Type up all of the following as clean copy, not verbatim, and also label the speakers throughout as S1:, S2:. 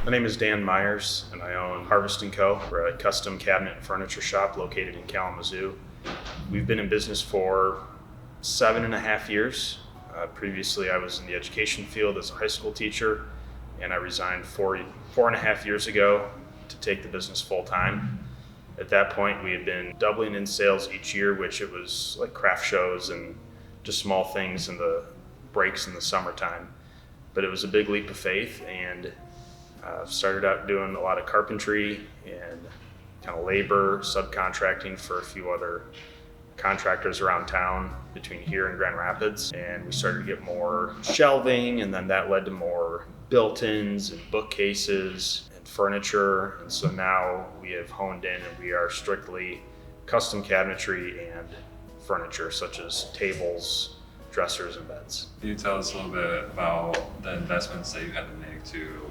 S1: My name is Dan Myers, and I own Harvest & Co. We're a custom cabinet and furniture shop located in Kalamazoo. We've been in business for 7.5 years. Previously, I was in the education field as a high school teacher, and I resigned 4.5 years ago to take the business full time. At that point, we had been doubling in sales each year, which it was like craft shows and just small things in the breaks in the summertime. But it was a big leap of faith, and started out doing a lot of carpentry and kind of labor, subcontracting for a few other contractors around town between here and Grand Rapids. And we started to get more shelving, and then that led to more built-ins and bookcases and furniture. And so now we have honed in and we are strictly custom cabinetry and furniture, such as tables, dressers, and beds.
S2: Can you tell us a little bit about the investments that you had to make to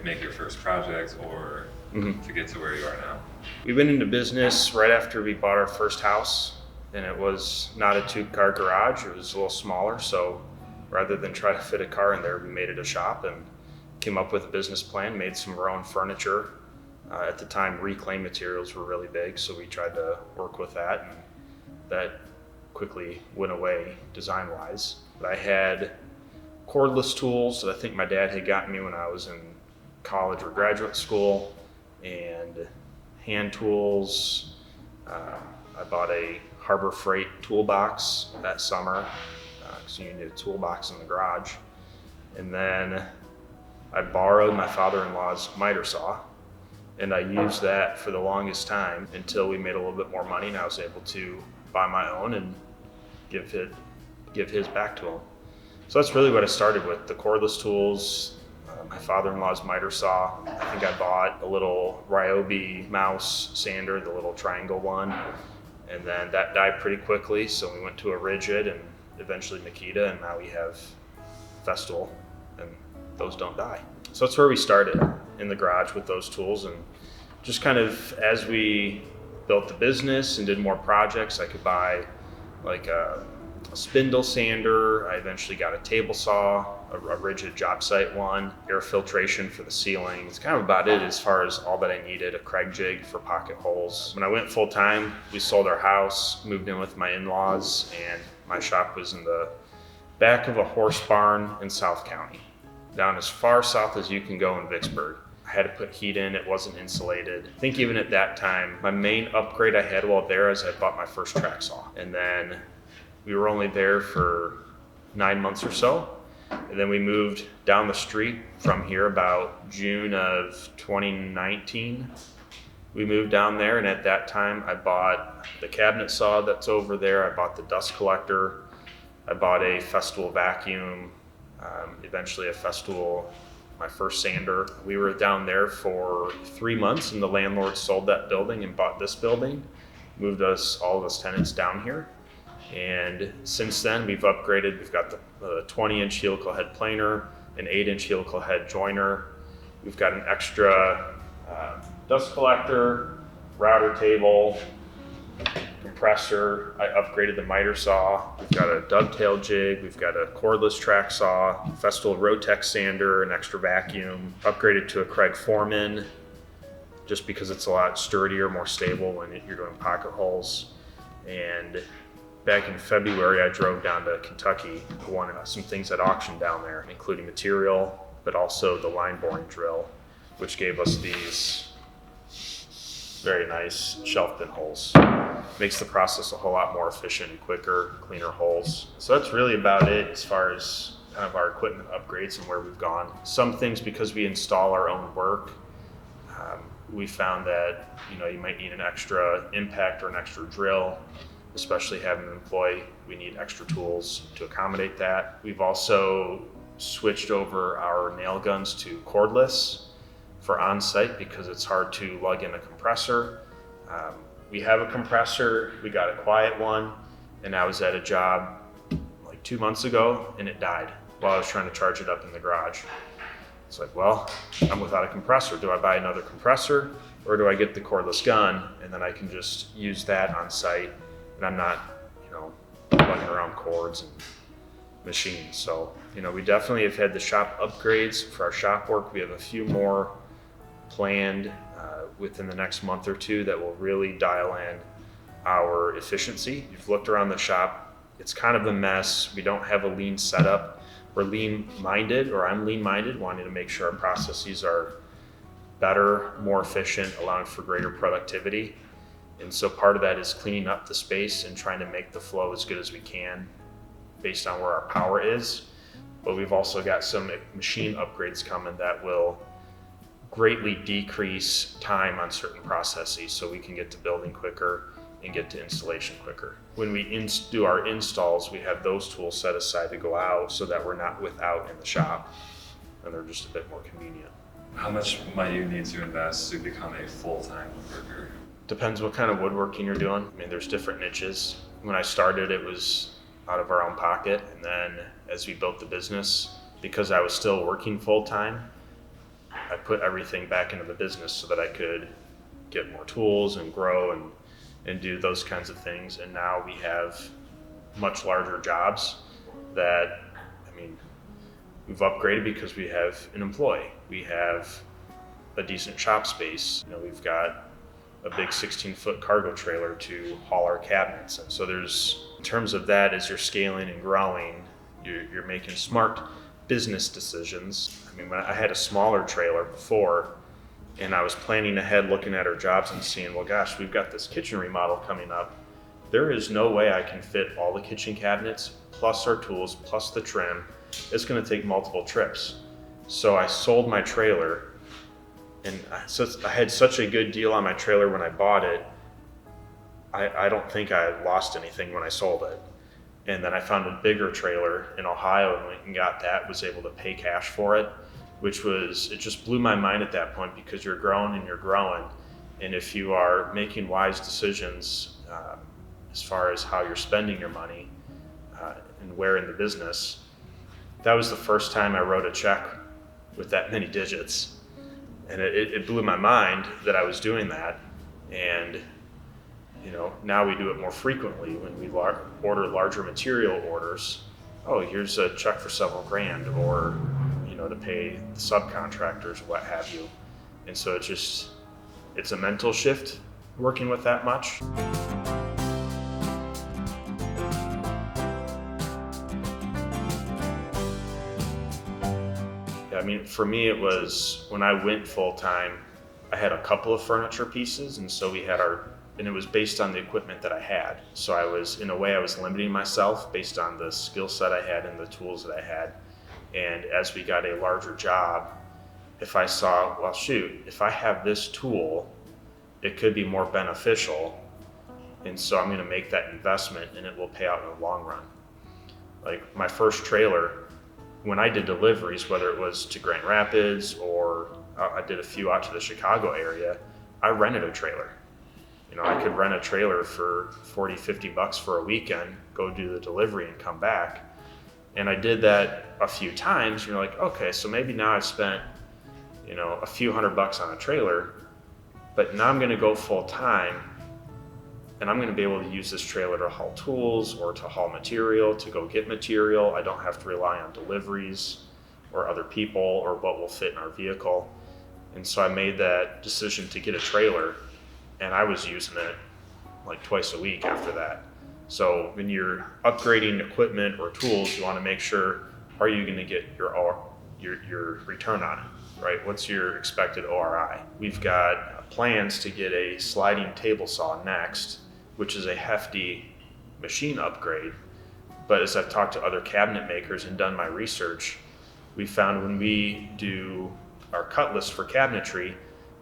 S2: make your first project or to get to where you are now?
S1: We went into business right after we bought our first house, and it was not a 2-car garage. It was a little smaller, so rather than try to fit a car in there, we made it a shop and came up with a business plan, made some of our own furniture. At the time, reclaimed materials were really big, so we tried to work with that, and that quickly went away design-wise. But I had cordless tools that I think my dad had gotten me when I was in college or graduate school, and hand tools. I bought a Harbor Freight toolbox that summer because you need a toolbox in the garage. And then I borrowed my father-in-law's miter saw, and I used that for the longest time until we made a little bit more money, and I was able to buy my own and give his back to him. So that's really what I started with, the cordless tools, my father-in-law's miter saw. I think I bought a little Ryobi mouse sander, the little triangle one, and then that died pretty quickly, so we went to a rigid and eventually Makita, and now we have Festool, and those don't die. So that's where we started, in the garage with those tools, and just kind of as we built the business and did more projects, I could buy like a spindle sander. I eventually got a table saw, a rigid job site one, air filtration for the ceiling. It's kind of about it as far as all that I needed, a Craig jig for pocket holes. When I went full time, we sold our house, moved in with my in-laws, and my shop was in the back of a horse barn in South County, down as far south as you can go in Vicksburg. I had to put heat in, it wasn't insulated. I think even at that time, my main upgrade I had while there is I bought my first track saw. And then we were only there for 9 months or so. And then we moved down the street from here about June of 2019. We moved down there, and at that time I bought the cabinet saw that's over there. I bought the dust collector. I bought a Festool vacuum, eventually a Festool, my first sander. We were down there for 3 months, and the landlord sold that building and bought this building, moved all of us tenants down here. And since then, we've upgraded. We've got the 20-inch helical head planer, an 8-inch helical head joiner. We've got an extra dust collector, router table, compressor. I upgraded the miter saw. We've got a dovetail jig. We've got a cordless track saw, Festool Rotex sander, an extra vacuum. Upgraded to a Craig Foreman, just because it's a lot sturdier, more stable when you're doing pocket holes. And back in February, I drove down to Kentucky, won some things at auction down there, including material, but also the line boring drill, which gave us these very nice shelf pin holes. Makes the process a whole lot more efficient and quicker, cleaner holes. So that's really about it as far as kind of our equipment upgrades and where we've gone. Some things, because we install our own work, we found that you might need an extra impact or an extra drill, especially having an employee. We need extra tools to accommodate that. We've also switched over our nail guns to cordless for on-site because it's hard to lug in a compressor. We have a compressor, we got a quiet one, and I was at a job like 2 months ago and it died while I was trying to charge it up in the garage. It's like, well, I'm without a compressor. Do I buy another compressor, or do I get the cordless gun and then I can just use that on site and I'm not, lugging around cords and machines. So, we definitely have had the shop upgrades for our shop work. We have a few more planned within the next month or two that will really dial in our efficiency. You've looked around the shop, it's kind of a mess. We don't have a lean setup. We're lean minded, or I'm lean minded, wanting to make sure our processes are better, more efficient, allowing for greater productivity. And so part of that is cleaning up the space and trying to make the flow as good as we can based on where our power is. But we've also got some machine upgrades coming that will greatly decrease time on certain processes so we can get to building quicker and get to installation quicker. When we do our installs, we have those tools set aside to go out so that we're not without in the shop, and they're just a bit more convenient.
S2: How much might you need to invest to become a full-time woodworker?
S1: Depends what kind of woodworking you're doing. I mean, there's different niches. When I started, it was out of our own pocket, and then as we built the business, because I was still working full-time, I put everything back into the business so that I could get more tools and grow and do those kinds of things. And now we have much larger jobs that, we've upgraded because we have an employee. We have a decent shop space. We've got a big 16-foot cargo trailer to haul our cabinets. And so in terms of that, as you're scaling and growing, you're making smart business decisions. When I had a smaller trailer before, and I was planning ahead, looking at our jobs and seeing, well, gosh, we've got this kitchen remodel coming up. There is no way I can fit all the kitchen cabinets, plus our tools, plus the trim. It's going to take multiple trips. So I sold my trailer, and I had such a good deal on my trailer when I bought it. I don't think I lost anything when I sold it. And then I found a bigger trailer in Ohio and went and got that, was able to pay cash for it, it just blew my mind at that point, because you're growing and you're growing. And if you are making wise decisions as far as how you're spending your money and where in the business, that was the first time I wrote a check with that many digits. And it blew my mind that I was doing that. And now we do it more frequently when we order larger material orders. Oh, here's a check for several grand, or to pay the subcontractors, what have you. And so it's a mental shift working with that much. Yeah, for me, it was when I went full time, I had a couple of furniture pieces, and so we had and it was based on the equipment that I had. So I was limiting myself based on the skill set I had and the tools that I had. And as we got a larger job, if I saw, well, shoot, if I have this tool, it could be more beneficial. And so I'm going to make that investment, and it will pay out in the long run. Like my first trailer, when I did deliveries, whether it was to Grand Rapids or I did a few out to the Chicago area, I rented a trailer. I could rent a trailer for $40-50 for a weekend, go do the delivery and come back. And I did that a few times. You're like, okay, so maybe now I've spent, a few $100 on a trailer, but now I'm going to go full time, and I'm going to be able to use this trailer to haul tools or to haul material, to go get material. I don't have to rely on deliveries or other people or what will fit in our vehicle. And so I made that decision to get a trailer, and I was using it like twice a week after that. So when you're upgrading equipment or tools, you want to make sure, are you going to get your return on it, right? What's your expected ORI? We've got plans to get a sliding table saw next, which is a hefty machine upgrade. But as I've talked to other cabinet makers and done my research, we found when we do our cut list for cabinetry,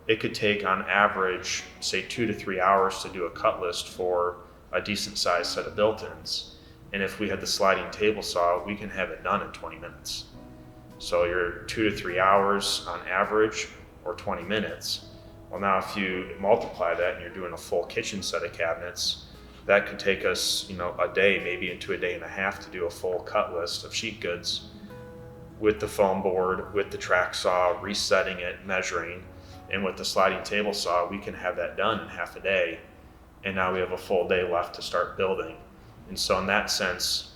S1: it could take on average, say 2 to 3 hours to do a cut list for a decent sized set of built-ins. And if we had the sliding table saw, we can have it done in 20 minutes. So you're 2 to 3 hours on average, or 20 minutes. Well, now if you multiply that and you're doing a full kitchen set of cabinets, that could take us, a day, maybe into a day and a half, to do a full cut list of sheet goods with the foam board, with the track saw, resetting it, measuring. And with the sliding table saw, we can have that done in half a day. And now we have a full day left to start building. And so in that sense,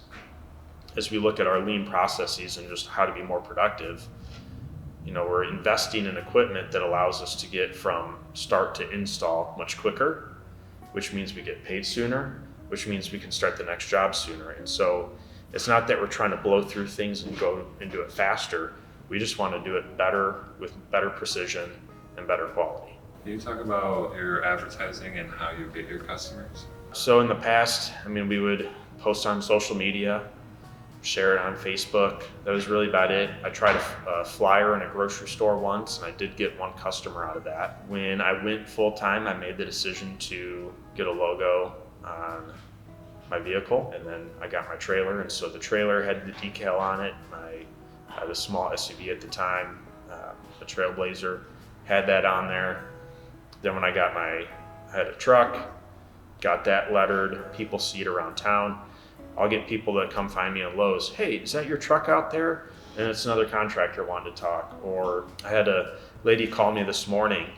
S1: as we look at our lean processes and just how to be more productive, we're investing in equipment that allows us to get from start to install much quicker, which means we get paid sooner, which means we can start the next job sooner. And so it's not that we're trying to blow through things and go and do it faster. We just want to do it better with better precision and better quality.
S2: Can you talk about your advertising and how you get your customers?
S1: So in the past, we would post on social media, share it on Facebook. That was really about it. I tried a flyer in a grocery store once, and I did get one customer out of that. When I went full time, I made the decision to get a logo on my vehicle, and then I got my trailer, and so the trailer had the decal on it. I had a small SUV at the time, a Trailblazer, had that on there. Then when I had a truck, got that lettered, people see it around town. I'll get people that come find me at Lowe's. Hey, is that your truck out there? And it's another contractor wanting to talk. Or I had a lady call me this morning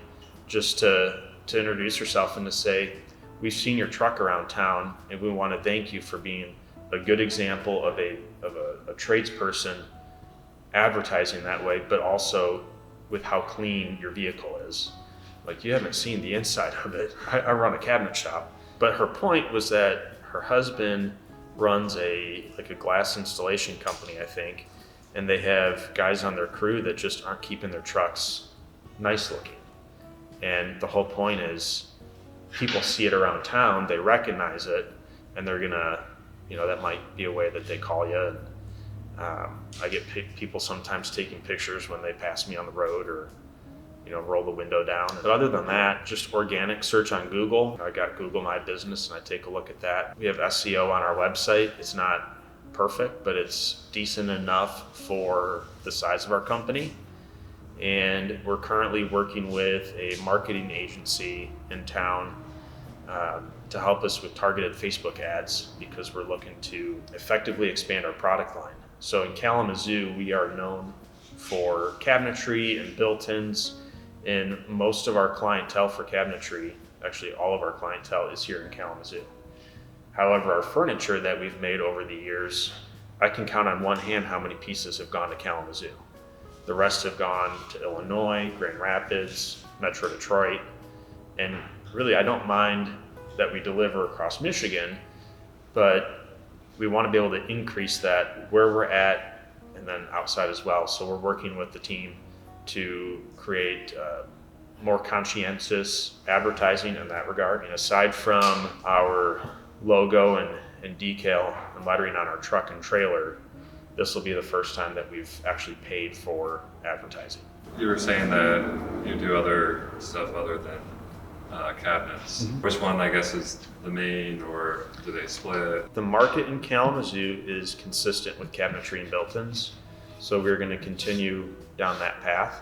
S1: just to introduce herself and to say, we've seen your truck around town and we want to thank you for being a good example of a tradesperson advertising that way, but also with how clean your vehicle is. Like, you haven't seen the inside of it. I run a cabinet shop. But her point was that her husband runs a glass installation company, I think, and they have guys on their crew that just aren't keeping their trucks nice looking. And the whole point is, people see it around town, they recognize it, and they're gonna, that might be a way that they call you. And I get people sometimes taking pictures when they pass me on the road, or roll the window down. But other than that, just organic search on Google. I got Google My Business, and I take a look at that. We have SEO on our website. It's not perfect, but it's decent enough for the size of our company. And we're currently working with a marketing agency in town to help us with targeted Facebook ads, because we're looking to effectively expand our product line. So in Kalamazoo, we are known for cabinetry and built-ins, and most of our clientele for cabinetry, actually all of our clientele, is here in Kalamazoo. However, our furniture that we've made over the years, I can count on one hand how many pieces have gone to Kalamazoo. The rest have gone to Illinois, Grand Rapids, Metro Detroit, and really I don't mind that we deliver across Michigan, but we want to be able to increase that where we're at and then outside as well. So we're working with the team to create more conscientious advertising in that regard. And aside from our logo and decal and lettering on our truck and trailer, this will be the first time that we've actually paid for advertising.
S2: You were saying that you do other stuff other than cabinets. Mm-hmm. Which one, I guess, is the main, or do they split?
S1: The market in Kalamazoo is consistent with cabinetry and built-ins, so we're going to continue down that path.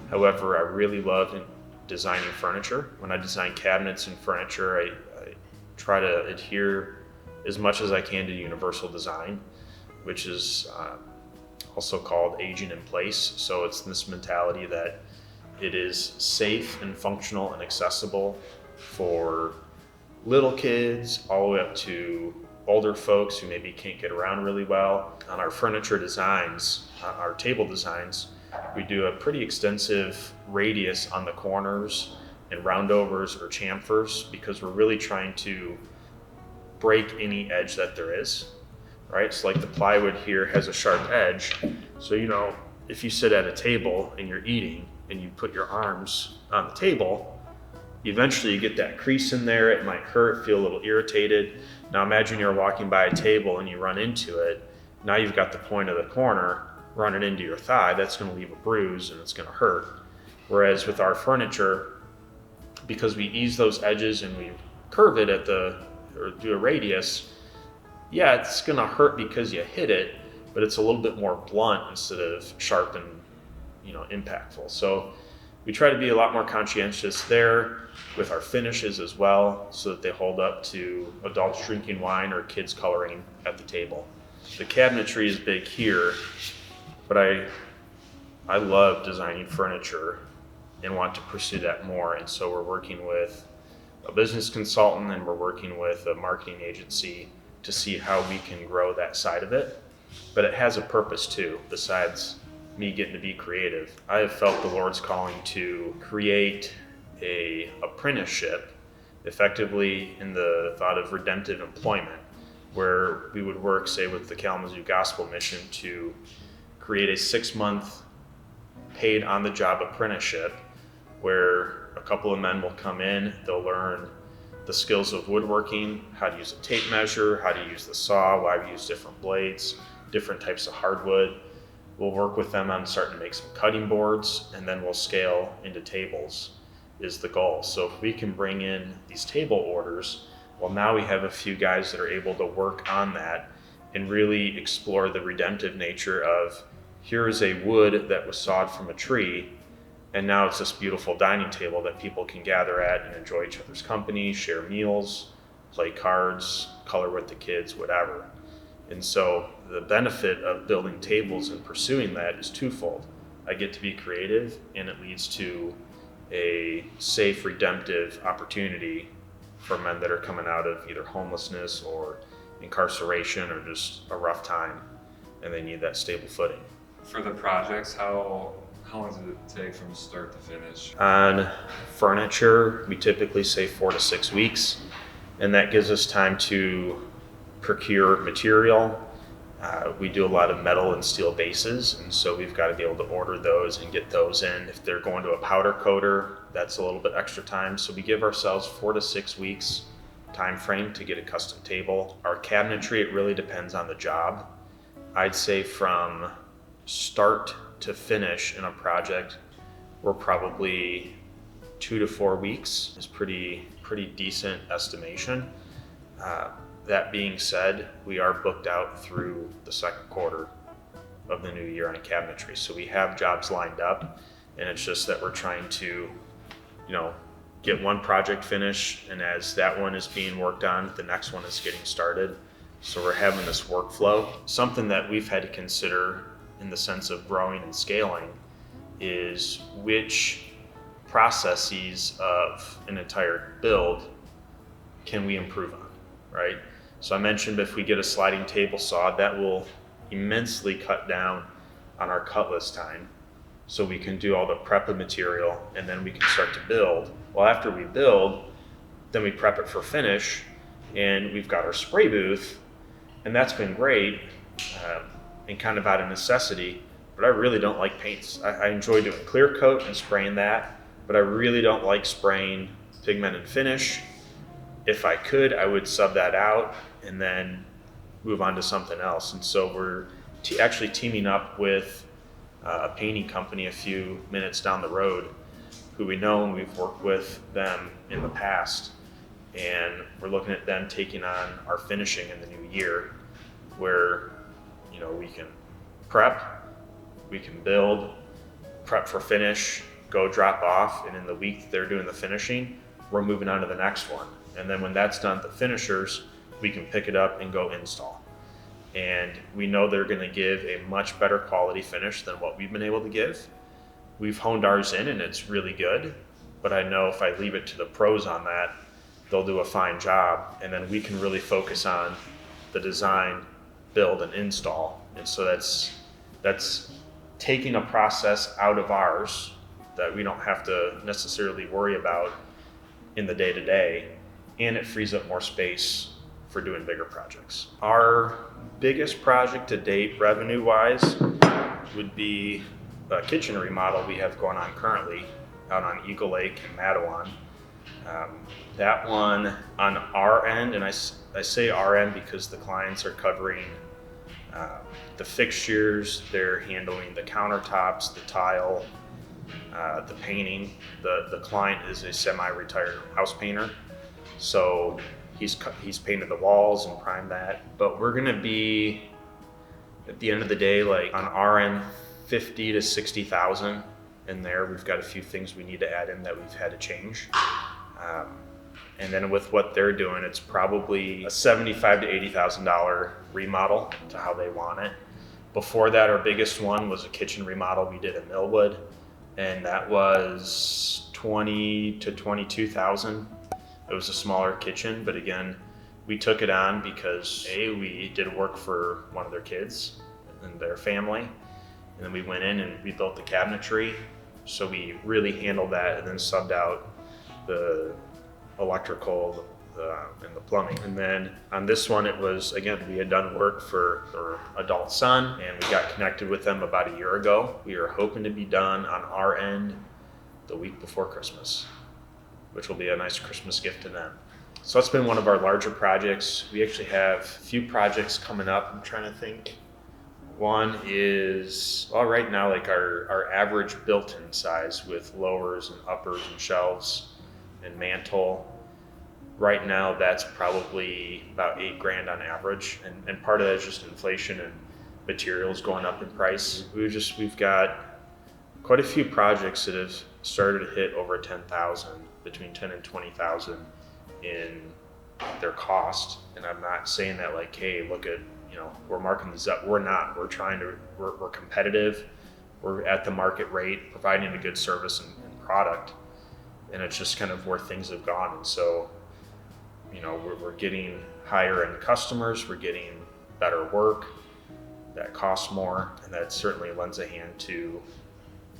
S1: However, I really love designing furniture. When I design cabinets and furniture, I try to adhere as much as I can to universal design, which is also called aging in place. So it's this mentality that it is safe and functional and accessible for little kids all the way up to older folks who maybe can't get around really well. On our furniture designs, our table designs, we do a pretty extensive radius on the corners and roundovers or chamfers, because we're really trying to break any edge that there is, right? So like the plywood here has a sharp edge. So, if you sit at a table and you're eating and you put your arms on the table, eventually you get that crease in there. It might hurt, feel a little irritated. Now imagine you're walking by a table and you run into it. Now you've got the point of the corner running into your thigh. That's going to leave a bruise and it's going to hurt. Whereas with our furniture, because we ease those edges and we curve it or do a radius, yeah, it's going to hurt because you hit it, but it's a little bit more blunt instead of sharp and impactful. So we try to be a lot more conscientious there with our finishes as well, so that they hold up to adults drinking wine or kids coloring at the table. The cabinetry is big here, but I love designing furniture and want to pursue that more. And so we're working with a business consultant and we're working with a marketing agency to see how we can grow that side of it. but it has a purpose too, besides me getting to be creative. I have felt the Lord's calling to create a apprenticeship, effectively in the thought of redemptive employment, where we would work, say, with the Kalamazoo Gospel Mission to create a 6-month paid on-the-job apprenticeship where a couple of men will come in, they'll learn the skills of woodworking, how to use a tape measure, how to use the saw, why we use different blades, different types of hardwood. We'll work with them on starting to make some cutting boards, and then we'll scale into tables is the goal. So if we can bring in these table orders, well, now we have a few guys that are able to work on that and really explore the redemptive nature of, here is a wood that was sawed from a tree, and now it's this beautiful dining table that people can gather at and enjoy each other's company, share meals, play cards, color with the kids, whatever. And so the benefit of building tables and pursuing that is twofold. I get to be creative, and it leads to a safe, redemptive opportunity for men that are coming out of either homelessness or incarceration or just a rough time, and they need that stable footing.
S2: For the projects, how long does it take from start to finish?
S1: On furniture, we typically say 4 to 6 weeks, and that gives us time to procure material. We do a lot of metal and steel bases, and so we've got to be able to order those and get those in. If they're going to a powder coater, that's a little bit extra time. So we give ourselves 4 to 6 weeks time frame to get a custom table. Our cabinetry, it really depends on the job. I'd say from start to finish in a project, we're probably 2 to 4 weeks is pretty decent estimation. That being said, we are booked out through the second quarter of the new year on cabinetry. So we have jobs lined up, and it's just that we're trying to, get one project finished, and as that one is being worked on, the next one is getting started. So we're having this workflow. Something that we've had to consider in the sense of growing and scaling is which processes of an entire build can we improve on, right? So I mentioned if we get a sliding table saw, that will immensely cut down on our cutlass time. So we can do all the prep of material, and then we can start to build. Well, after we build, then we prep it for finish, and we've got our spray booth, and that's been great and kind of out of necessity, but I really don't like paints. I enjoy doing clear coat and spraying that, but I really don't like spraying pigment and finish. If I could, I would sub that out and then move on to something else. And so we're actually teaming up with a painting company a few minutes down the road who we know, and we've worked with them in the past. And we're looking at them taking on our finishing in the new year, where we can prep, we can build, prep for finish, go drop off, and in the week they're doing the finishing, we're moving on to the next one. And then when that's done, the finishers, we can pick it up and go install. And we know they're going to give a much better quality finish than what we've been able to give. We've honed ours in, and it's really good, but I know if I leave it to the pros on that, they'll do a fine job, and then we can really focus on the design, build, and install. And so that's taking a process out of ours that we don't have to necessarily worry about in the day-to-day, and it frees up more space for doing bigger projects. Our biggest project to date, revenue-wise, would be a kitchen remodel we have going on currently out on Eagle Lake in Mattawan. That one on our end, and I say our end because the clients are covering the fixtures, they're handling the countertops, the tile, the painting. The client is a semi-retired house painter, so he's painted the walls and primed that. But we're gonna be, at the end of the day, like on our end, 50 to 60,000 in there. We've got a few things we need to add in that we've had to change. And then with what they're doing, it's probably a $75,000 to $80,000 remodel to how they want it. Before that, our biggest one was a kitchen remodel we did in Millwood, and that was 20 to 22,000. It was a smaller kitchen, but again, we took it on because we did work for one of their kids, and their family. And then we went in and rebuilt the cabinetry. So we really handled that and then subbed out the electrical and the plumbing. And then on this one, it was, again, we had done work for our adult son and we got connected with them about a year ago. We are hoping to be done on our end the week before Christmas, which will be a nice Christmas gift to them. So that's been one of our larger projects. We actually have a few projects coming up. I'm trying to think. One is, well, right now, like our average built-in size with lowers and uppers and shelves and mantle. Right now, that's probably about $8,000 on average. And part of that is just inflation and materials going up in price. We've got quite a few projects that have started to hit over 10,000, between 10 and 20,000 in their cost. And I'm not saying that like, hey, look at, we're marking this up. We're not. We're competitive. We're at the market rate, providing a good service and product. And it's just kind of where things have gone. And so, we're getting higher end customers. We're getting better work that costs more. And that certainly lends a hand to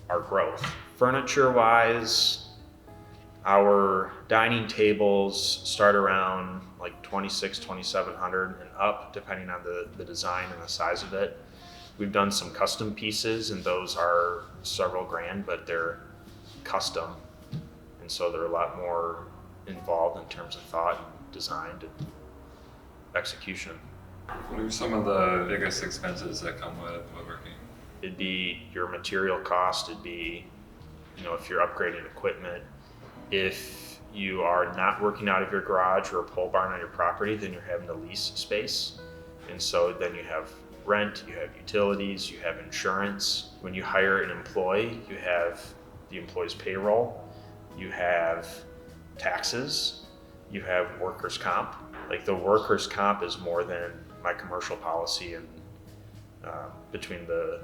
S1: our growth. Furniture wise, our dining tables start around like $2,600-$2,700 and up, depending on the design and the size of it. We've done some custom pieces, and those are several grand, but they're custom, and so they're a lot more involved in terms of thought and design and execution.
S2: What are some of the biggest expenses that come with woodworking?
S1: It'd be your material cost. It'd be, if you're upgrading equipment. If you are not working out of your garage or a pole barn on your property, then you're having to lease space. And so then you have rent, you have utilities, you have insurance. When you hire an employee, you have the employee's payroll, you have taxes, you have workers' comp. Like the workers' comp is more than my commercial policy, and between the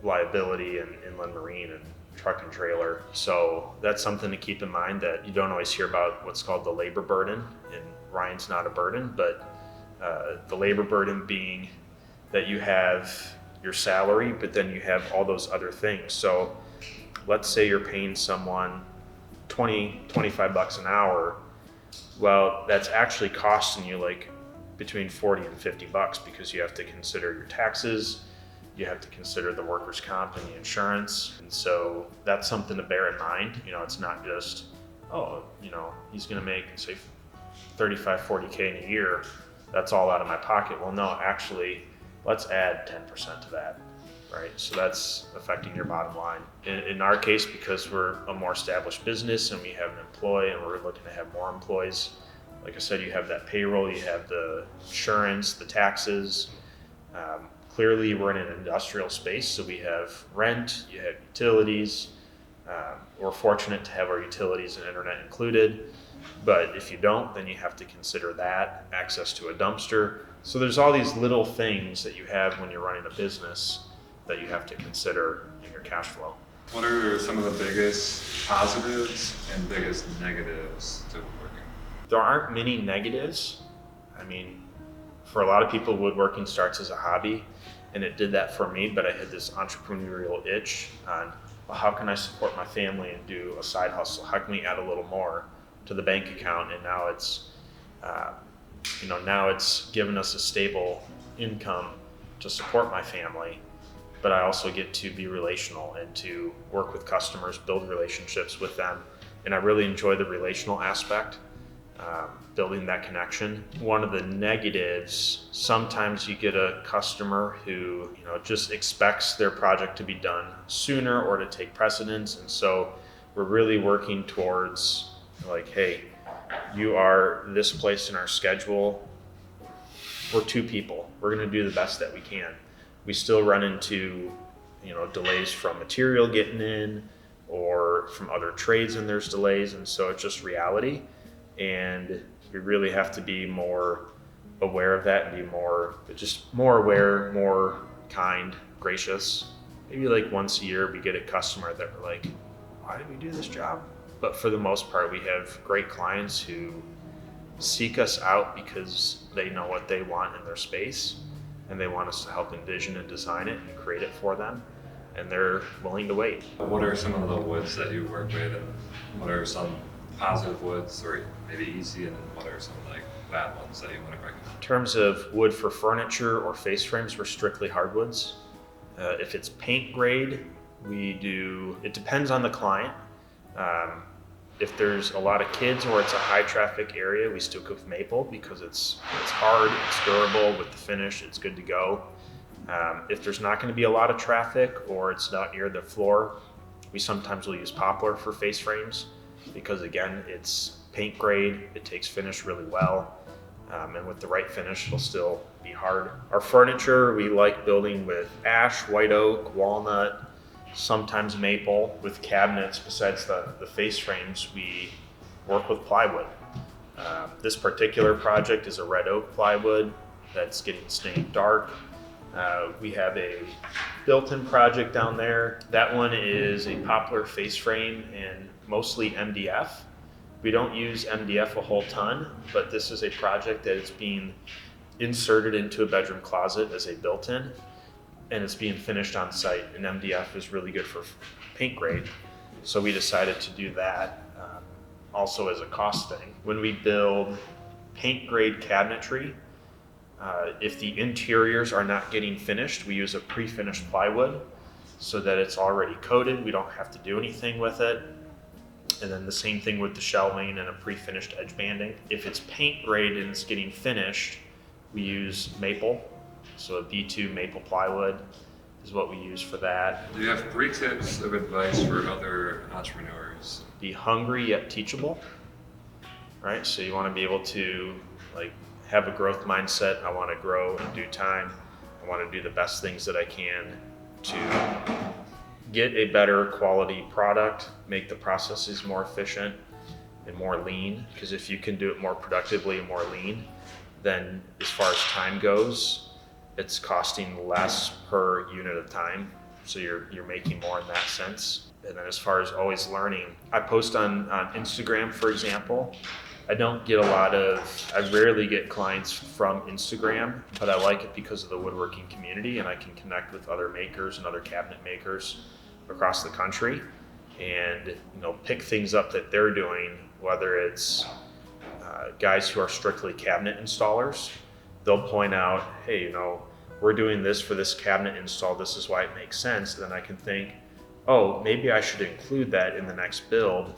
S1: liability and inland marine and truck and trailer. So that's something to keep in mind, that you don't always hear about what's called the labor burden, and Ryan's not a burden, but the labor burden being that you have your salary, but then you have all those other things. So let's say you're paying someone $25 an hour. Well, that's actually costing you like between $40 and $50 because you have to consider your taxes, you have to consider the workers' comp and the insurance. And so that's something to bear in mind. It's not just, he's going to make, say, 35, 40K in a year. That's all out of my pocket. Well, no, actually, let's add 10% to that, right? So that's affecting your bottom line. In our case, because we're a more established business and we have an employee and we're looking to have more employees, like I said, you have that payroll, you have the insurance, the taxes. Clearly, we're in an industrial space, so we have rent, you have utilities. We're fortunate to have our utilities and internet included, but if you don't, then you have to consider that, access to a dumpster. So there's all these little things that you have when you're running a business that you have to consider in your cash flow.
S2: What are some of the biggest positives and biggest negatives to woodworking?
S1: There aren't many negatives. I mean, for a lot of people, woodworking starts as a hobby, and it did that for me, but I had this entrepreneurial itch on, well, how can I support my family and do a side hustle? How can we add a little more to the bank account? And now it's, now it's given us a stable income to support my family, but I also get to be relational and to work with customers, build relationships with them. And I really enjoy the relational aspect. Building that connection. One of the negatives, sometimes you get a customer who just expects their project to be done sooner or to take precedence, and so we're really working towards like, hey, you are this place in our schedule. We're 2 people. We're going to do the best that we can. We still run into delays from material getting in or from other trades, and there's delays, and so it's just reality. And we really have to be more aware of that and be more aware, more kind, gracious. Maybe like once a year we get a customer that we're like, why did we do this job? But for the most part, we have great clients who seek us out because they know what they want in their space. and they want us to help envision and design it and create it for them, and they're willing to wait.
S2: What are some of the woods that you work with, and what are some positive woods, or maybe easy, and what are some like bad ones that you want to recommend?
S1: In terms of wood for furniture or face frames, we're strictly hardwoods. If it's paint grade, it depends on the client. If there's a lot of kids or it's a high traffic area, we still go with maple because it's hard, it's durable with the finish, it's good to go. If there's not going to be a lot of traffic or it's not near the floor, we sometimes will use poplar for face frames because again, it's paint grade, it takes finish really well, and with the right finish, it'll still be hard. Our furniture, we like building with ash, white oak, walnut, sometimes maple. With cabinets, besides the face frames, we work with plywood. This particular project is a red oak plywood that's getting stained dark. We have a built-in project down there. That one is a poplar face frame and mostly MDF. We don't use MDF a whole ton, but this is a project that is being inserted into a bedroom closet as a built-in, and it's being finished on site, and MDF is really good for paint grade. So we decided to do that also as a cost thing. When we build paint grade cabinetry, if the interiors are not getting finished, we use a pre-finished plywood so that it's already coated. We don't have to do anything with it. And then the same thing with the shelving and a pre-finished edge banding. If it's paint grade and it's getting finished, we use maple. So a B2 maple plywood is what we use for that.
S2: Do you have 3 tips of advice for other entrepreneurs?
S1: Be hungry yet teachable, right? So you want to be able to have a growth mindset. I want to grow in due time. I want to do the best things that I can to get a better quality product, make the processes more efficient and more lean. Because if you can do it more productively and more lean, then as far as time goes, it's costing less per unit of time. So you're making more in that sense. And then as far as always learning, I post on Instagram, for example. I rarely get clients from Instagram, but I like it because of the woodworking community, and I can connect with other makers and other cabinet makers across the country and pick things up that they're doing, whether it's guys who are strictly cabinet installers. They'll point out, hey, we're doing this for this cabinet install, this is why it makes sense. Then I can think, oh, maybe I should include that in the next build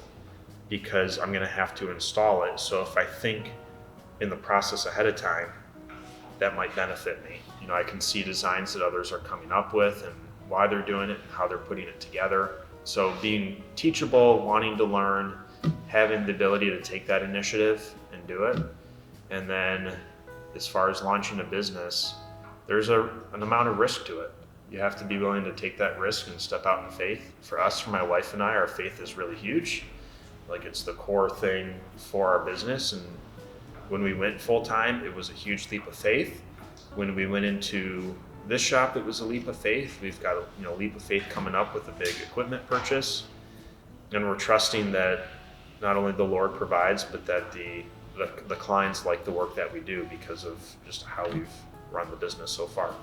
S1: because I'm gonna have to install it. So if I think in the process ahead of time, that might benefit me. I can see designs that others are coming up with and why they're doing it and how they're putting it together. So being teachable, wanting to learn, having the ability to take that initiative and do it. And then as far as launching a business, there's an amount of risk to it. You have to be willing to take that risk and step out in faith. For us, for my wife and I, our faith is really huge. It's the core thing for our business. And when we went full time, it was a huge leap of faith. When we went into this shop, it was a leap of faith. We've got a leap of faith coming up with a big equipment purchase. And we're trusting that not only the Lord provides, but that the clients like the work that we do because of just how we've run the business so far.